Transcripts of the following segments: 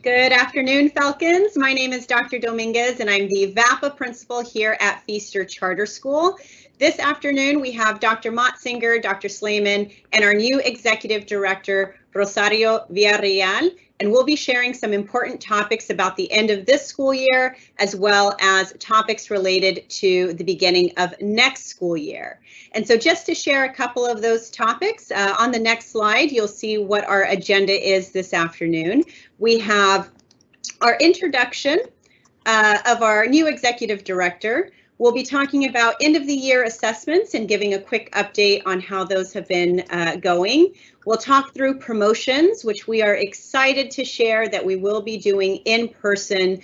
Good afternoon, Falcons. My name is Dr. Dominguez, and I'm the VAPA principal here at Feaster Charter School. This afternoon, we have Dr. Motzinger, Dr. Slayman, and our new executive director, Rosario Villareal, and we'll be sharing some important topics about the end of this school year, as well as topics related to the beginning of next school year. And so just to share a couple of those topics, on the next slide, you'll see what our agenda is this afternoon. We have our introduction of our new executive director. We'll be talking about end of the year assessments and giving a quick update on how those have been going. We'll talk through promotions, which we are excited to share that we will be doing in-person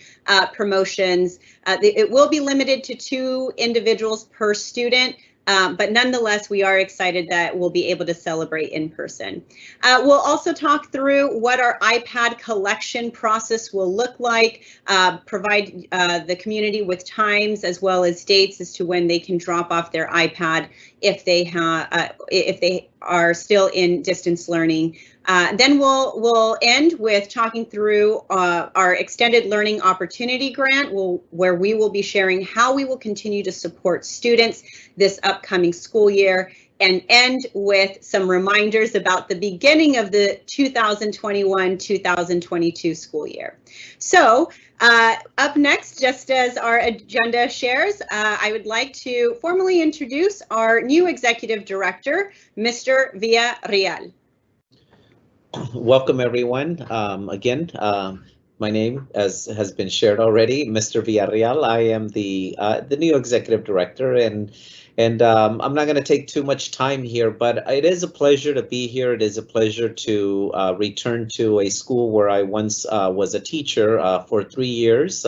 promotions. It will be limited to 2 individuals per student. But nonetheless, we are excited that we'll be able to celebrate in person. We'll also talk through what our iPad collection process will look like, provide the community with times as well as dates as to when they can drop off their iPad if they are still in distance learning. Then we'll end with talking through our extended learning opportunity grant, where we will be sharing how we will continue to support students this upcoming school year, and end with some reminders about the beginning of the 2021-2022 school year. So up next, just as our agenda shares, I would like to formally introduce our new executive director, Mr. Villareal. Welcome, everyone. Again, my name, as has been shared already, Mr. Villareal. I am the new executive director, and I'm not going to take too much time here, but it is a pleasure to be here. It is a pleasure to return to a school where I once was a teacher for 3 years.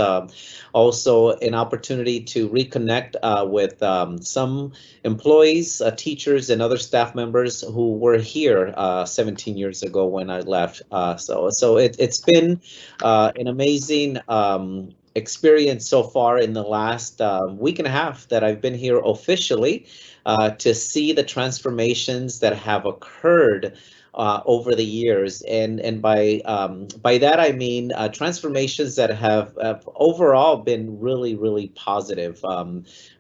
Also, an opportunity to reconnect with some employees, teachers, and other staff members who were here 17 years ago when I left. So it's been an amazing experience so far in the last week and a half that I've been here officially, to see the transformations that have occurred over the years, and by that I mean transformations that have overall been really positive.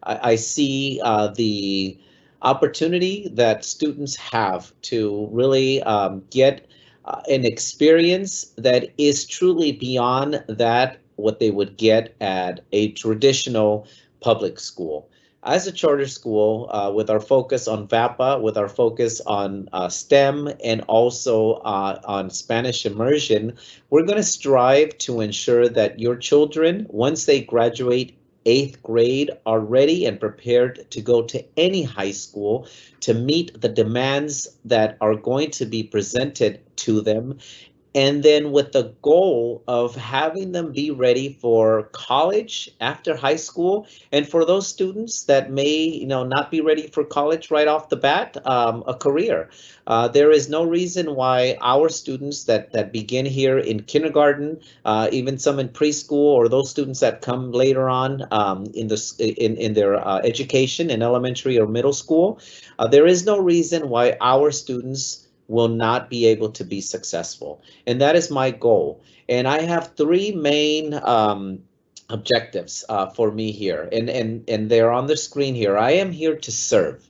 I see the opportunity that students have to really get an experience that is truly beyond that what they would get at a traditional public school. As a charter school, with our focus on VAPA, with our focus on STEM, and also on Spanish immersion, we're going to strive to ensure that your children, once they graduate 8th grade, are ready and prepared to go to any high school to meet the demands that are going to be presented to them, and then with the goal of having them be ready for college after high school. And for those students that may not be ready for college right off the bat, a career. There is no reason why our students that begin here in kindergarten, even some in preschool, or those students that come later on in their education in elementary or middle school, there is no reason why our students will not be able to be successful. And that is my goal. And I have 3 main objectives for me here, and they're on the screen here. I am here to serve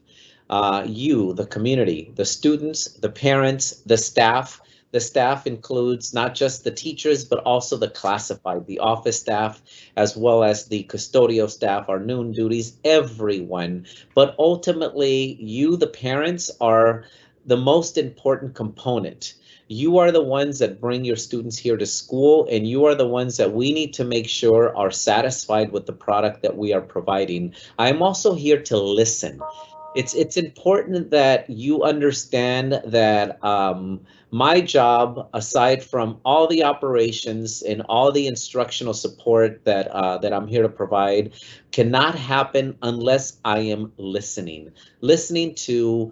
you, the community, the students, the parents, the staff. The staff includes not just the teachers, but also the classified, the office staff, as well as the custodial staff, our noon duties, everyone. But ultimately, you, the parents, are the most important component. You are the ones that bring your students here to school, and you are the ones that we need to make sure are satisfied with the product that we are providing. I'm also here to listen. It's important that you understand that my job, aside from all the operations and all the instructional support that I'm here to provide, cannot happen unless I am listening to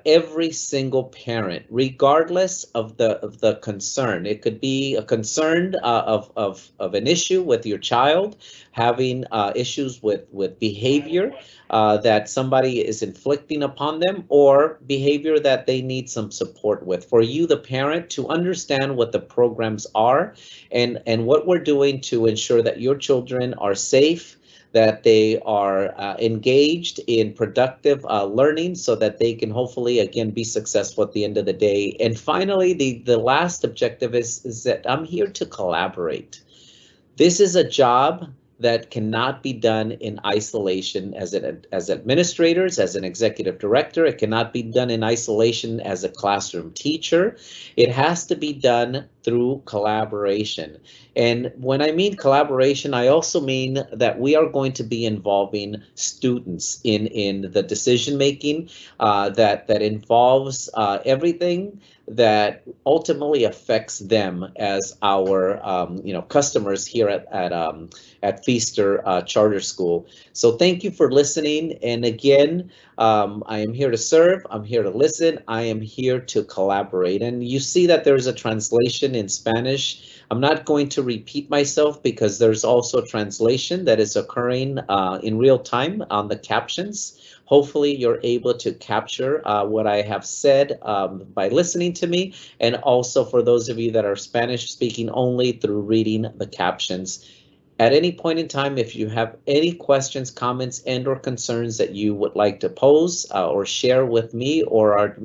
every single parent, regardless of the concern. It could be a concern of an issue with your child, having issues with behavior that somebody is inflicting upon them or behavior that they need some support with. For you, the parent, to understand what the programs are and what we're doing to ensure that your children are safe, that they are engaged in productive learning so that they can hopefully, again, be successful at the end of the day. And finally, the last objective is that I'm here to collaborate. This is a job that cannot be done in isolation as administrators, as an executive director. It cannot be done in isolation as a classroom teacher. It has to be done through collaboration. And when I mean collaboration, I also mean that we are going to be involving students in the decision making that involves everything that ultimately affects them as our customers here at Feaster Charter School. So thank you for listening. And again, I am here to serve. I'm here to listen. I am here to collaborate. And you see that there's a translation in Spanish. I'm not going to repeat myself because there's also a translation that is occurring in real time on the captions. Hopefully you're able to capture what I have said by listening to me, and also for those of you that are Spanish speaking only, through reading the captions. At any point in time, if you have any questions, comments, and or concerns that you would like to pose or share with me or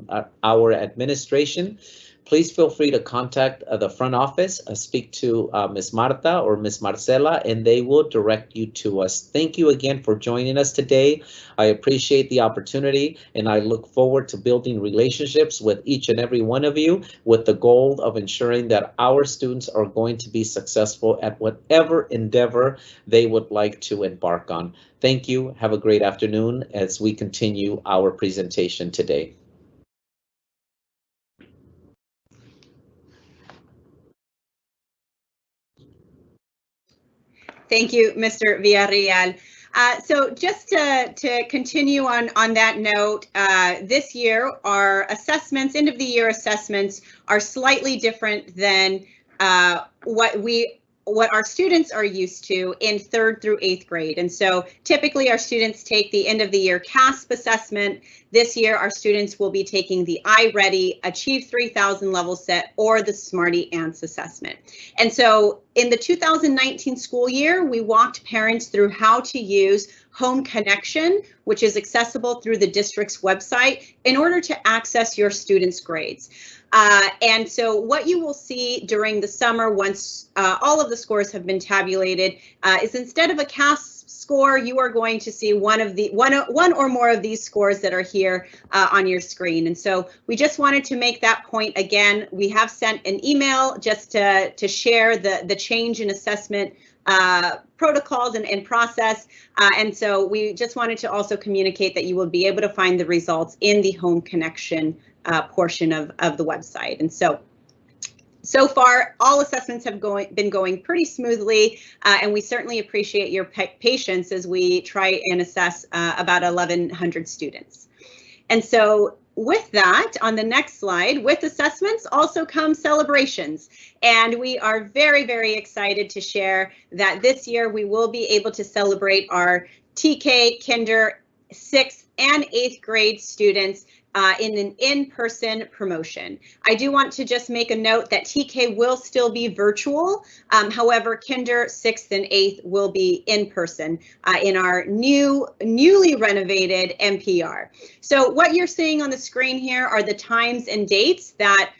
our administration, please feel free to contact the front office, speak to Ms. Marta or Ms. Marcela, and they will direct you to us. Thank you again for joining us today. I appreciate the opportunity, and I look forward to building relationships with each and every one of you with the goal of ensuring that our students are going to be successful at whatever endeavor they would like to embark on. Thank you. Have a great afternoon as we continue our presentation today. Thank you, Mr. Villareal. So just to continue on that note, this year our assessments, end of the year assessments, are slightly different than what our students are used to in 3rd through 8th grade. And so typically our students take the end of the year CASP assessment. This year our students will be taking the iReady Achieve 3000 level set or the Smarty Ants assessment. And so in the 2019 school year, we walked parents through how to use Home Connection, which is accessible through the district's website, in order to access your students' grades. And so what you will see during the summer, once all of the scores have been tabulated, is instead of a CASP score, you are going to see one or more of these scores that are here on your screen. And so we just wanted to make that point again. We have sent an email just to share the change in assessment protocols and process. And so we just wanted to also communicate that you will be able to find the results in the Home Connection portion of the website. And so far, all assessments have been going pretty smoothly, and we certainly appreciate your patience as we try and assess about 1,100 students. And so with that, on the next slide, with assessments also come celebrations. And we are very, very excited to share that this year we will be able to celebrate our TK, Kinder, 6th and 8th grade students in an in-person promotion. I do want to just make a note that TK will still be virtual. However, Kinder, 6th and 8th will be in person in our newly renovated MPR. So what you're seeing on the screen here are the times and dates that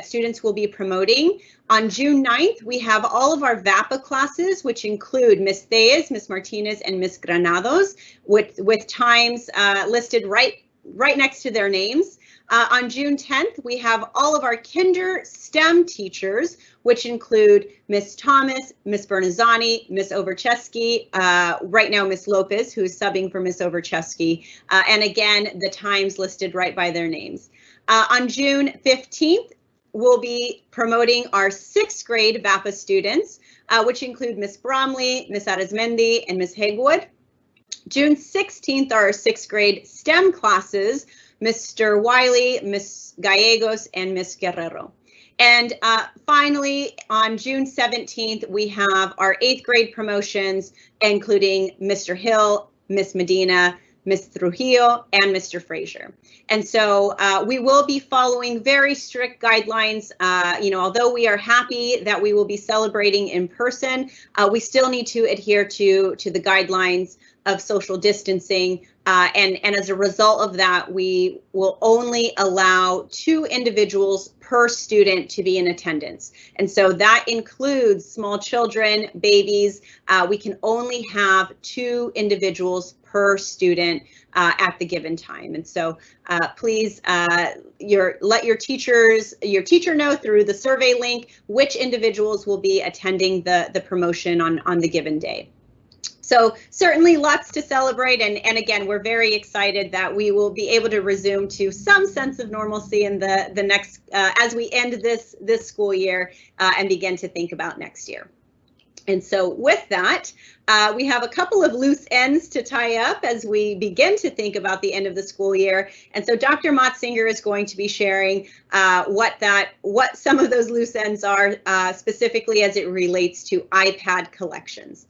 students will be promoting. On June 9th, we have all of our VAPA classes, which include Ms. Thayes, Ms. Martinez, and Ms. Granados, with times listed right next to their names. On June 10th, we have all of our Kinder STEM teachers, which include Ms. Thomas, Ms. Bernazzani, Ms. Overcheski, right now Ms. Lopez, who is subbing for Ms. Overcheski, and again, the times listed right by their names. On June 15th, we'll be promoting our 6th grade VAPA students, which include Ms. Bromley, Ms. Arizmendi, and Ms. Hegwood. June 16th are our 6th grade STEM classes, Mr. Wiley, Ms. Gallegos, and Ms. Guerrero. And finally, on June 17th, we have our 8th grade promotions, including Mr. Hill, Ms. Medina, Ms. Trujillo, and Mr. Frazier. And so we will be following very strict guidelines. Although we are happy that we will be celebrating in person, we still need to adhere to the guidelines of social distancing. And as a result of that, we will only allow 2 individuals per student to be in attendance. And so that includes small children, babies. We can only have 2 individuals per student at the given time. And so please let your teacher know through the survey link which individuals will be attending the promotion on the given day. So certainly lots to celebrate, and again, we're very excited that we will be able to resume to some sense of normalcy in the next as we end this school year and begin to think about next year. And so with that, we have a couple of loose ends to tie up as we begin to think about the end of the school year. And so Dr. Motsinger is going to be sharing what some of those loose ends are, specifically as it relates to iPad collections.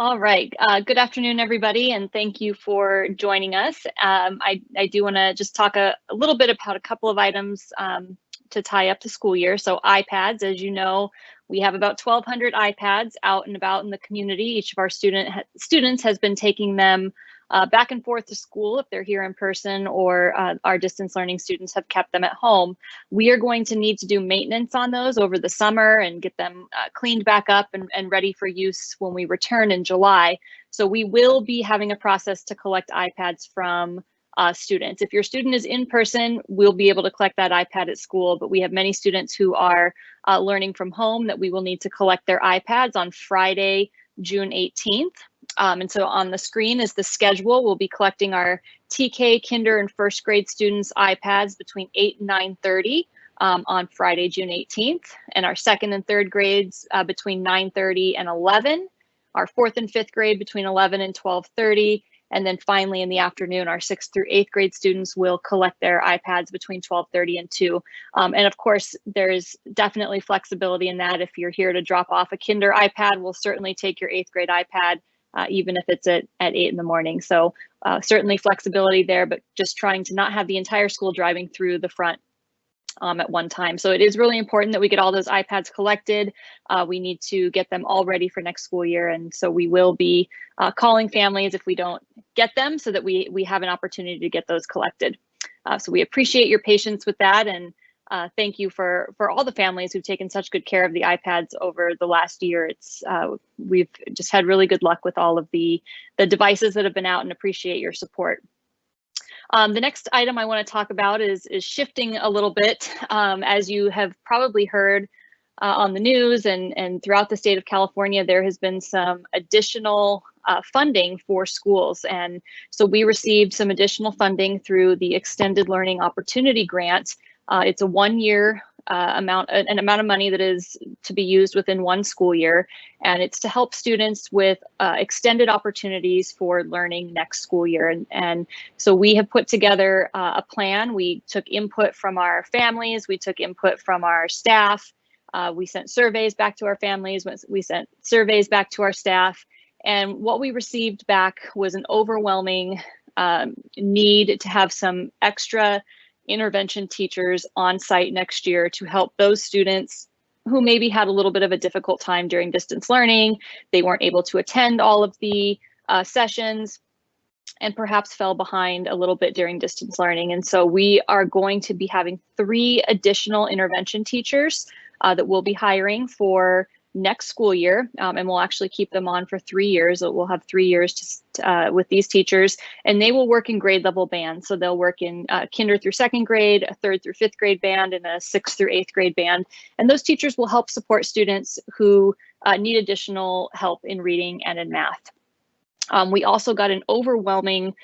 All right. Good afternoon, everybody, and thank you for joining us. I do want to just talk a little bit about a couple of items to tie up the school year. So iPads, as you know, we have about 1,200 iPads out and about in the community. Each of our students has been taking them back and forth to school if they're here in person, or our distance learning students have kept them at home. We are going to need to do maintenance on those over the summer and get them cleaned back up and ready for use when we return in July. So we will be having a process to collect iPads from students. If your student is in person, we'll be able to collect that iPad at school, but we have many students who are learning from home that we will need to collect their iPads on Friday, June 18th. And so on the screen is the schedule. We'll be collecting our TK, kinder, and first grade students' iPads between 8 and 9:30 on Friday, June 18th, and our second and third grades between 9:30 and 11, our fourth and fifth grade between 11 and 12:30, and then finally in the afternoon, our 6th through 8th grade students will collect their iPads between 12:30 and 2. And of course, there's definitely flexibility in that. If you're here to drop off a kinder iPad, we'll certainly take your 8th grade iPad, even if it's at 8 in the morning. So certainly flexibility there, but just trying to not have the entire school driving through the front at one time. So it is really important that we get all those iPads collected. We need to get them all ready for next school year. And so we will be calling families if we don't get them, so that we have an opportunity to get those collected. So we appreciate your patience with that. And thank you for all the families who've taken such good care of the iPads over the last year. We've just had really good luck with all of the devices that have been out, and appreciate your support. The next item I want to talk about is shifting a little bit. As you have probably heard on the news and throughout the state of California, there has been some additional funding for schools. And so we received some additional funding through the Extended Learning Opportunity Grant. It's a 1-year amount of money that is to be used within 1 school year, and it's to help students with extended opportunities for learning next school year. And so we have put together a plan. We took input from our families, we took input from our staff, we sent surveys back to our families, we sent surveys back to our staff, and what we received back was an overwhelming need to have some extra intervention teachers on site next year to help those students who maybe had a little bit of a difficult time during distance learning. They weren't able to attend all of the sessions and perhaps fell behind a little bit during distance learning. And so we are going to be having 3 additional intervention teachers that we'll be hiring for next school year, and we'll actually keep them on for 3 years. We'll have 3 years with these teachers, and they will work in grade level bands. So they'll work in kinder through 2nd grade, a 3rd through 5th grade band, and a 6th through 8th grade band. And those teachers will help support students who need additional help in reading and in math. We also got an overwhelming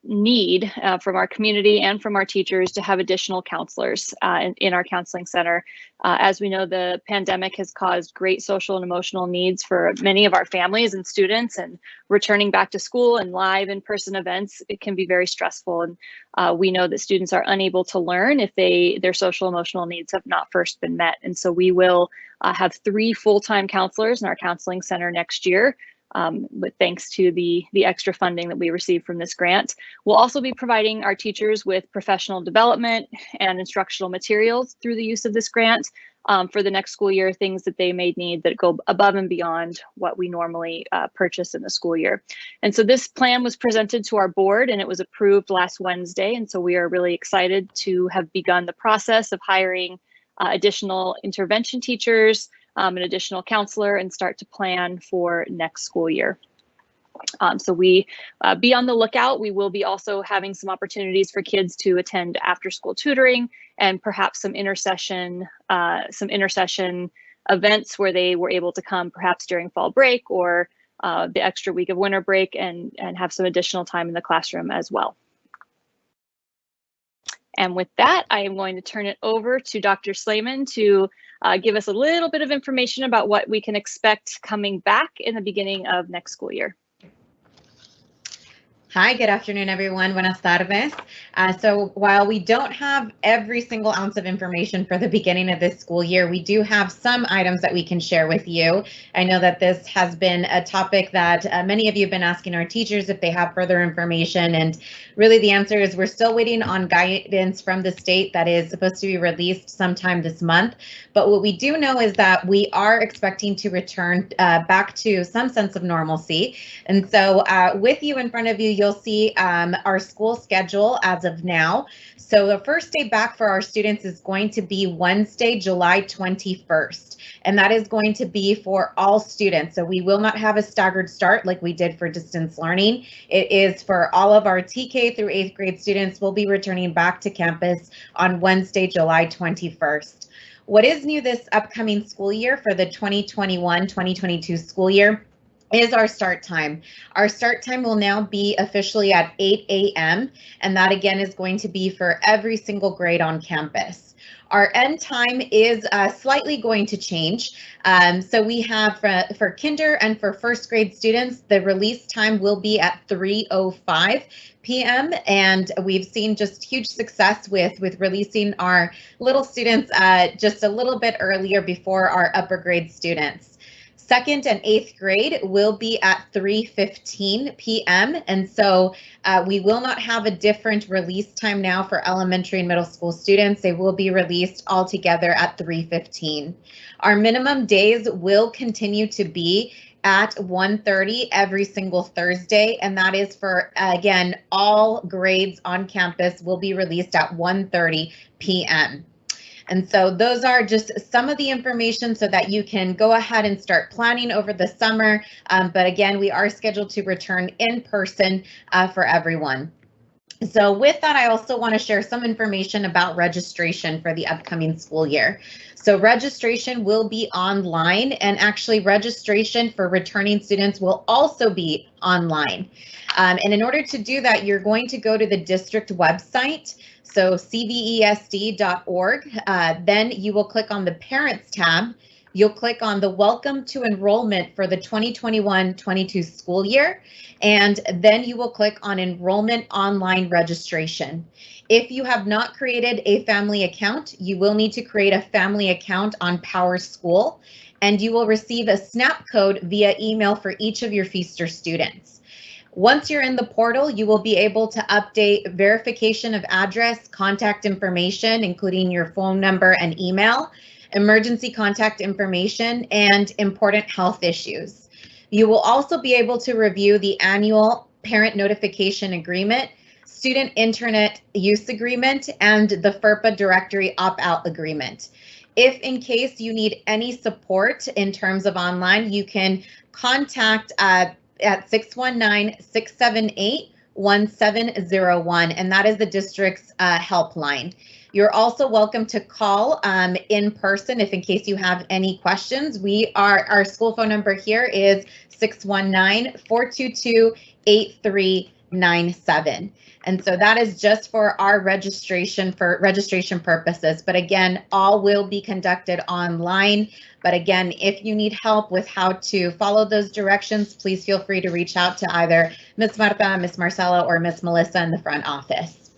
need from our community and from our teachers to have additional counselors in our counseling center. As we know, the pandemic has caused great social and emotional needs for many of our families and students, and returning back to school and live in-person events, it can be very stressful. And we know that students are unable to learn if their social emotional needs have not first been met. And so we will have 3 full-time counselors in our counseling center next year. But thanks to the extra funding that we received from this grant. We'll also be providing our teachers with professional development and instructional materials through the use of this grant for the next school year, things that they may need that go above and beyond what we normally purchase in the school year. And so this plan was presented to our board and it was approved last Wednesday. And so we are really excited to have begun the process of hiring additional intervention teachers, an additional counselor, and start to plan for next school year. So we be on the lookout. We will be also having some opportunities for kids to attend after school tutoring and perhaps some intersession events where they were able to come perhaps during fall break or the extra week of winter break and have some additional time in the classroom as well. And with that, I am going to turn it over to Dr. Slayman to give us a little bit of information about what we can expect coming back in the beginning of next school year. Hi, good afternoon, everyone. Buenas tardes. So while we don't have every single ounce of information for the beginning of this school year, we do have some items that we can share with you. I know that this has been a topic that many of you have been asking our teachers if they have further information, and really the answer is we're still waiting on guidance from the state that is supposed to be released sometime this month. But what we do know is that we are expecting to return back to some sense of normalcy. And so with you in front of you, you'll see our school schedule as of now. So the first day back for our students is going to be Wednesday, July 21st, and that is going to be for all students. So we will not have a staggered start like we did for distance learning. It is for all of our TK through 8th grade students. Will be returning back to campus on Wednesday, July 21st. What is new this upcoming school year for the 2021-2022 school year is our start time. Our start time will now be officially at 8 a.m. and that again is going to be for every single grade on campus. Our end time is slightly going to change. So we have for kinder and for first grade students, the release time will be at 3:05 p.m. and we've seen just huge success with releasing our little students just a little bit earlier before our upper grade students. 2nd and 8th grade will be at 3:15 p.m. and so we will not have a different release time now for elementary and middle school students. They will be released all together at 3:15. Our minimum days will continue to be at 1:30 every single Thursday, and that is for, again, all grades on campus will be released at 1:30 p.m. And so those are just some of the information so that you can go ahead and start planning over the summer. But again, we are scheduled to return in person for everyone. So with that, I also want to share some information about registration for the upcoming school year. So registration will be online, and actually registration for returning students will also be online. And in order to do that, you're going to go to the district website. So cvesd.org, then you will click on the Parents tab. You'll click on the Welcome to Enrollment for the 2021-22 school year, and then you will click on Enrollment Online Registration. If you have not created a family account, you will need to create a family account on PowerSchool, and you will receive a SNAP code via email for each of your Feaster students. Once you're in the portal, you will be able to update verification of address, contact information, including your phone number and email, emergency contact information, and important health issues. You will also be able to review the annual parent notification agreement, student internet use agreement, and the FERPA directory opt-out agreement. If in case you need any support in terms of online, you can contact at 619-678-1701, and that is the district's helpline. You're also welcome to call in person if in case you have any questions. Our school phone number here is 619-422-8397. And so that is just for our registration purposes. But again, all will be conducted online. But again, if you need help with how to follow those directions, please feel free to reach out to either Ms. Marta, Ms. Marcela, or Ms. Melissa in the front office.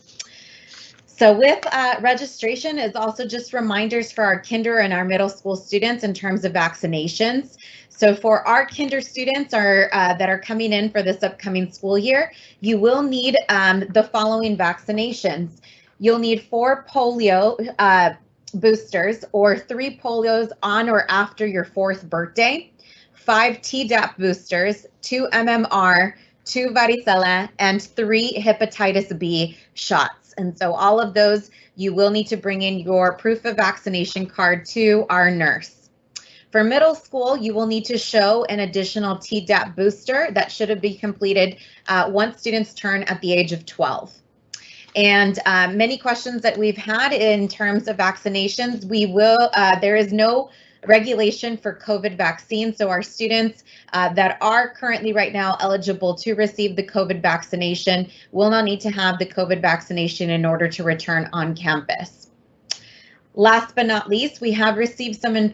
So with registration is also just reminders for our kinder and our middle school students in terms of vaccinations. So for our kinder students that are coming in for this upcoming school year, you will need the following vaccinations. You'll need 4 polio boosters or 3 polios on or after your 4th birthday, 5 Tdap boosters, 2 MMR, 2 varicella, and 3 hepatitis B shots. And so all of those, you will need to bring in your proof of vaccination card to our nurse. For middle school, you will need to show an additional Tdap booster that should be completed once students turn at the age of 12. And many questions that we've had in terms of vaccinations, there is no regulation for COVID vaccine. So our students that are currently right now eligible to receive the COVID vaccination will not need to have the COVID vaccination in order to return on campus. Last but not least, we have received some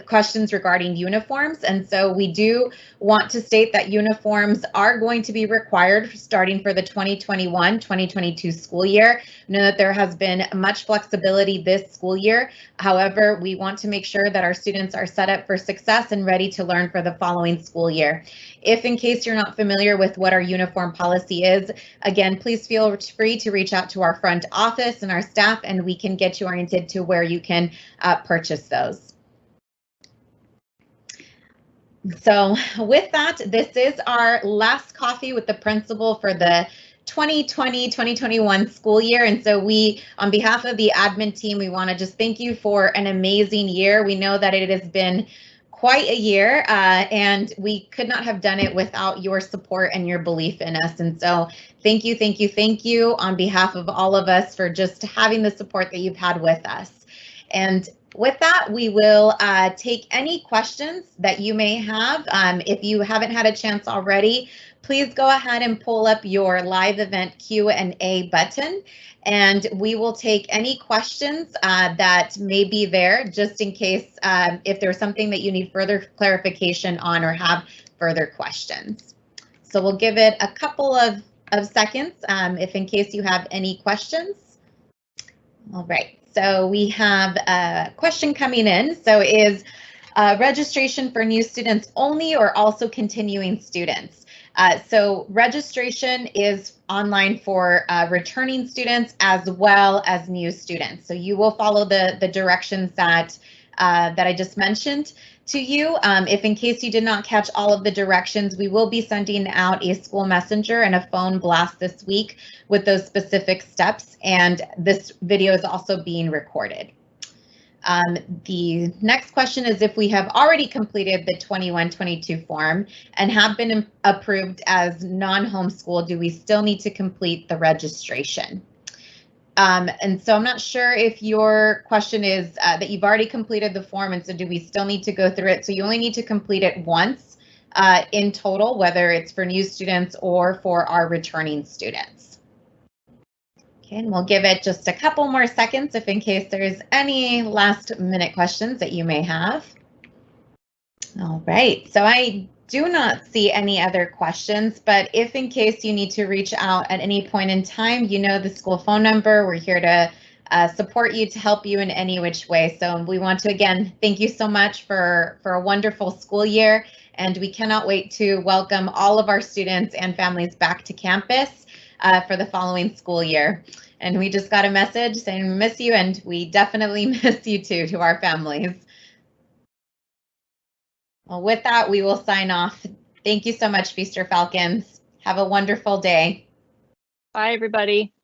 questions regarding uniforms, and so we do want to state that uniforms are going to be required starting for the 2021-2022 school year. Know that there has been much flexibility this school year. However, we want to make sure that our students are set up for success and ready to learn for the following school year. If in case you're not familiar with what our uniform policy is, again, please feel free to reach out to our front office and our staff, and we can get you oriented to where you can purchase those. So with that, this is our last coffee with the principal for the 2020-2021 school year. And so we, on behalf of the admin team, we want to just thank you for an amazing year. We know that it has been quite a year, and we could not have done it without your support and your belief in us. And so thank you, thank you, thank you on behalf of all of us for just having the support that you've had with us. And with that, we will take any questions that you may have. If you haven't had a chance already, please go ahead and pull up your live event Q&A button, and we will take any questions that may be there, just in case if there's something that you need further clarification on or have further questions. So we'll give it a couple of seconds if in case you have any questions. All right, so we have a question coming in. So is registration for new students only or also continuing students? So registration is online for returning students as well as new students. So you will follow the directions that I just mentioned to you. If in case you did not catch all of the directions, we will be sending out a school messenger and a phone blast this week with those specific steps, and this video is also being recorded. The next question is if we have already completed the 21-22 form and have been approved as non-homeschool, do we still need to complete the registration? And so I'm not sure if your question is that you've already completed the form, and so do we still need to go through it? So you only need to complete it once in total, whether it's for new students or for our returning students. Okay, and we'll give it just a couple more seconds if in case there's any last minute questions that you may have. All right, so I do not see any other questions, but if in case you need to reach out at any point in time, you know the school phone number. We're here to support you, to help you in any which way. So we want to again thank you so much for a wonderful school year, and we cannot wait to welcome all of our students and families back to campus for the following school year. And we just got a message saying we miss you, and we definitely miss you too, to our families. Well, with that, we will sign off. Thank you so much, Feaster Falcons. Have a wonderful day. Bye, everybody.